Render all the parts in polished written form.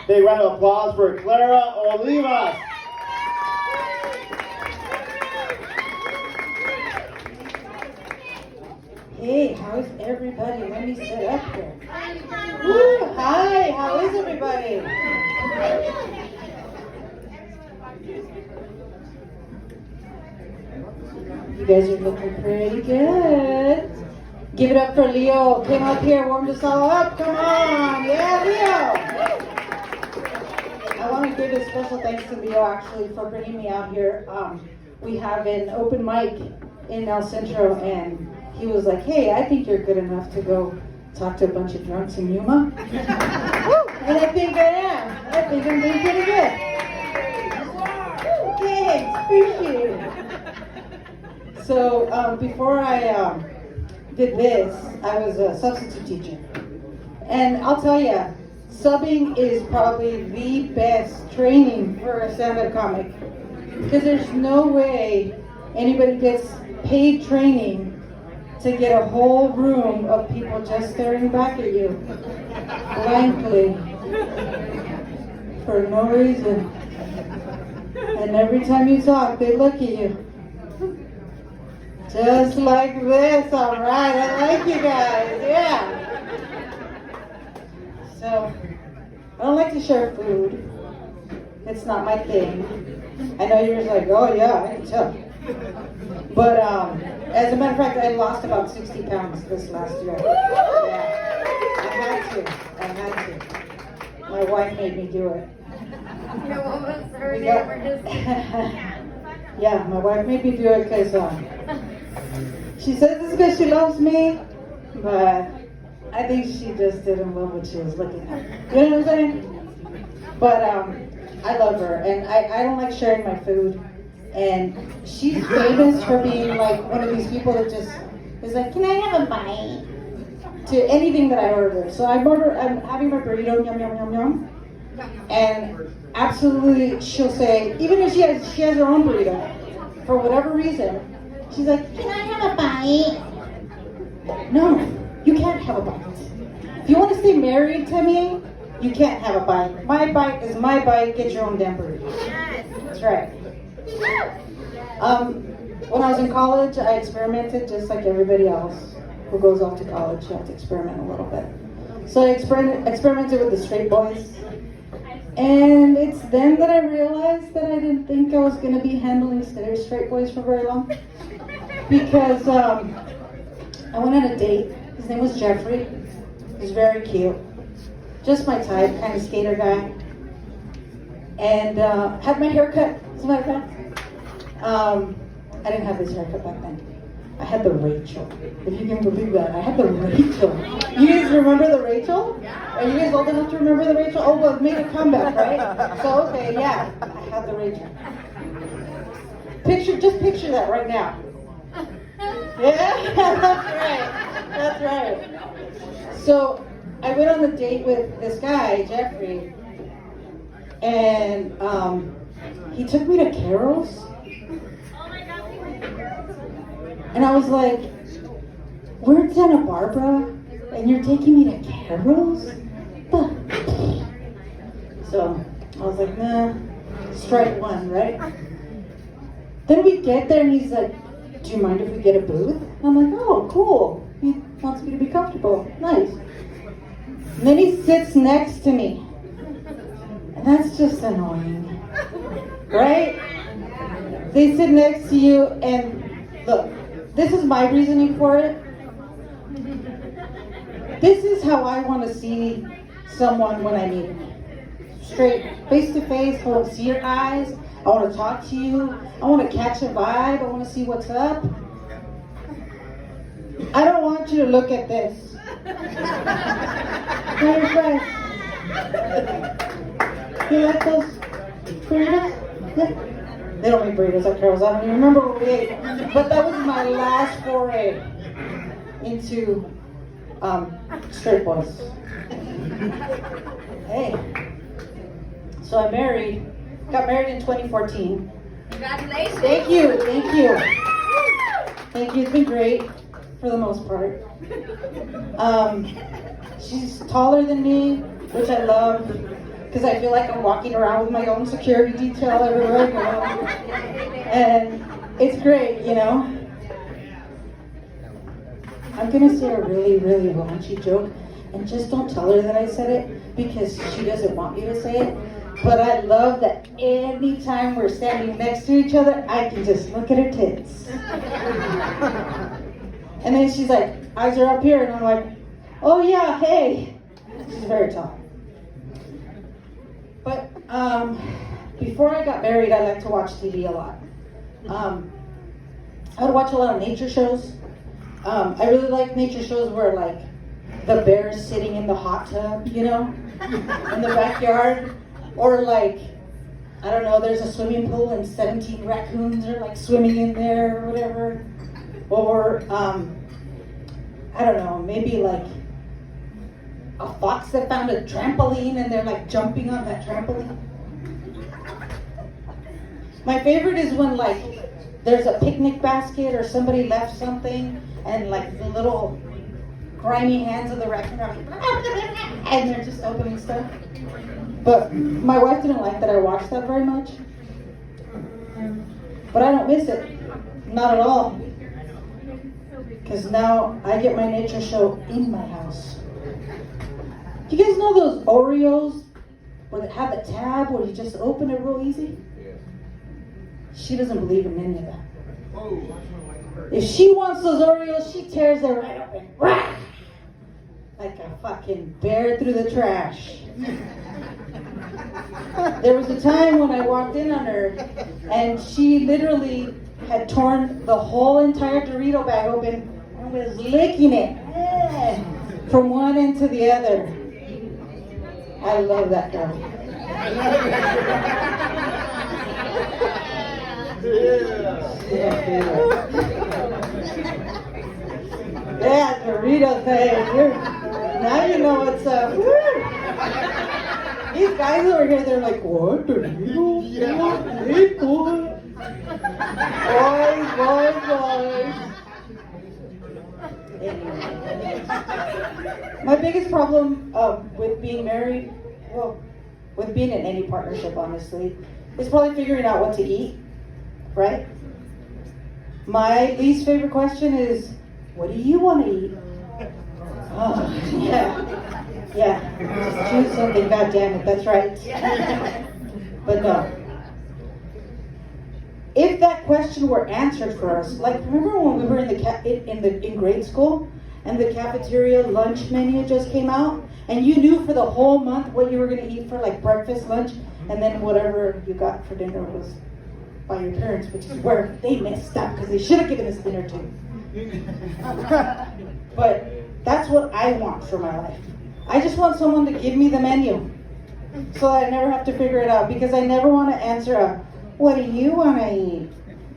Big round of applause for Clara Olivas. Hey, how's everybody? Let me sit up here. Woo, hi, how is everybody? You guys are looking pretty good. Give it up for Leo. Came up here, warmed us all up. Come on. Yeah, Leo. I want to give a special thanks to Leo actually for bringing me out here. We have an open mic in El Centro, and he was like, hey, I think you're good enough to go talk to a bunch of drunks in Yuma. And I think I am. I think I'm doing pretty good. Thanks, appreciate it. So before I did this, I was a substitute teacher. And I'll tell you, subbing is probably the best training for a stand-up comic. Because there's no way anybody gets paid training to get a whole room of people just staring back at you blankly for no reason. And every time you talk, they look at you. Just like this, all right. I like you guys, yeah. So, I don't like to share food. It's not my thing. I know you're just like, oh yeah, I can tell. But as a matter of fact, I lost about 60 pounds this last year. Yeah. I had to. My wife made me do it. Yeah, my wife made me do it because she says it's because she loves me, but I think she just didn't love what she was looking at. You know what I'm saying? But I love her, and I don't like sharing my food. And she's famous for being like one of these people that just is like, can I have a bite? To anything that I order. So I'm having my burrito, yum, yum, yum, yum. And absolutely, she'll say, even if she has her own burrito, for whatever reason, she's like, can I have a bite? No, you can't have a bite. If you want to stay married to me, you can't have a bite. My bite is my bite, get your own damn burrito. That's right. When I was in college, I experimented just like everybody else who goes off to college. You have to experiment a little bit. So I experimented with the straight boys. And it's then that I realized that I didn't think I was going to be handling straight boys for very long. Because I went on a date. His name was Jeffrey. He was very cute. Just my type, kind of skater guy. And had my hair cut, as a matter of fact. I didn't have this haircut back then. I had the Rachel. If you can believe that. I had the Rachel. You guys remember the Rachel? Are you guys old enough to remember the Rachel? Oh, well, it made a comeback, right? So, okay, yeah. I had the Rachel. Just picture that right now. Yeah, that's right. So, I went on a date with this guy, Jeffrey, and he took me to Carol's. And I was like, we're in Santa Barbara, and you're taking me to Carol's? So I was like, nah, strike one, right? Then we get there, and he's like, do you mind if we get a booth? I'm like, oh, cool. He wants me to be comfortable. Nice. And then he sits next to me. And that's just annoying. Right? They sit next to you, and look, this is my reasoning for it. This is how I want to see someone when I meet them. Straight, face to face, I want to see your eyes. I want to talk to you. I want to catch a vibe. I want to see what's up. I don't want you to look at this. Now your friends. You like those burritos? Yeah. They don't make burritos at Carol's. I don't even remember what we ate. But that was my last foray into straight boys. Hey. So I got married in 2014. Congratulations. Thank you. It's been great for the most part. She's taller than me, which I love. because I feel like I'm walking around with my own security detail everywhere I go. And it's great, you know. I'm gonna say a really, really raunchy joke, and just don't tell her that I said it because she doesn't want me to say it. But I love that anytime we're standing next to each other, I can just look at her tits. And then she's like, eyes are up here, and I'm like, oh yeah, hey. She's very tall. But before I got married, I liked to watch TV a lot. I would watch a lot of nature shows. I really like nature shows where like the bear's sitting in the hot tub, you know, in the backyard. Or like, I don't know, there's a swimming pool and 17 raccoons are like swimming in there or whatever. Or, I don't know, maybe like a fox that found a trampoline and they're like jumping on that trampoline. My favorite is when like there's a picnic basket or somebody left something and like the little grimy hands of the raccoon are like, and they're just opening stuff. But my wife didn't like that I watched that very much. But I don't miss it. Not at all. Because now I get my nature show in my house. Do you guys know those Oreos where they have a tab where you just open it real easy? She doesn't believe in any of that. If she wants those Oreos, she tears them right open. Like a fucking bear through the trash. There was a time when I walked in on her and she literally had torn the whole entire Dorito bag open and was licking it from one end to the other. I love that girl. Yeah, Dorito thing. Now you know what's up. These guys over here, they're like, what? Dorito? Hey, boy. Boys. Anyway. My biggest problem with being married, well, with being in any partnership, honestly, is probably figuring out what to eat, right? My least favorite question is, what do you want to eat? Oh, yeah. Just choose something, goddammit, that's right. But no. If that question were answered for us, like remember when we were in grade school and the cafeteria lunch menu just came out and you knew for the whole month what you were going to eat for like breakfast, lunch, and then whatever you got for dinner was by your parents, which is where they messed up because they should have given us dinner too. But that's what I want for my life. I just want someone to give me the menu so that I never have to figure it out, because I never want to answer a, what do you want to eat?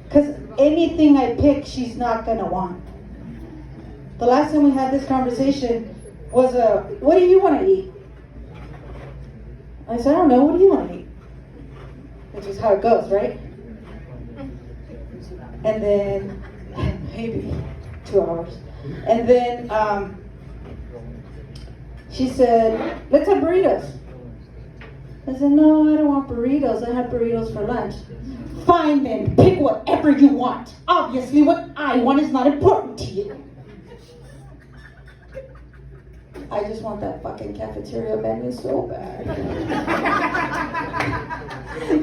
Because anything I pick, she's not going to want. The last time we had this conversation was what do you want to eat? I said, I don't know, what do you want to eat? Which is how it goes, right? And then, maybe 2 hours. And then she said, let's have burritos. I said, no, I don't want burritos. I had burritos for lunch. Fine then, pick whatever you want. Obviously, what I want is not important to you. I just want that fucking cafeteria menu so bad.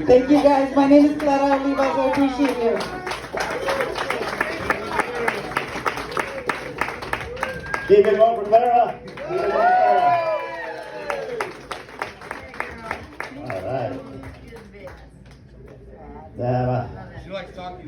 Thank you guys. My name is Clara Olivas. I appreciate you. Keep it going for Clara. Keep it going for Clara. All right. She likes talking.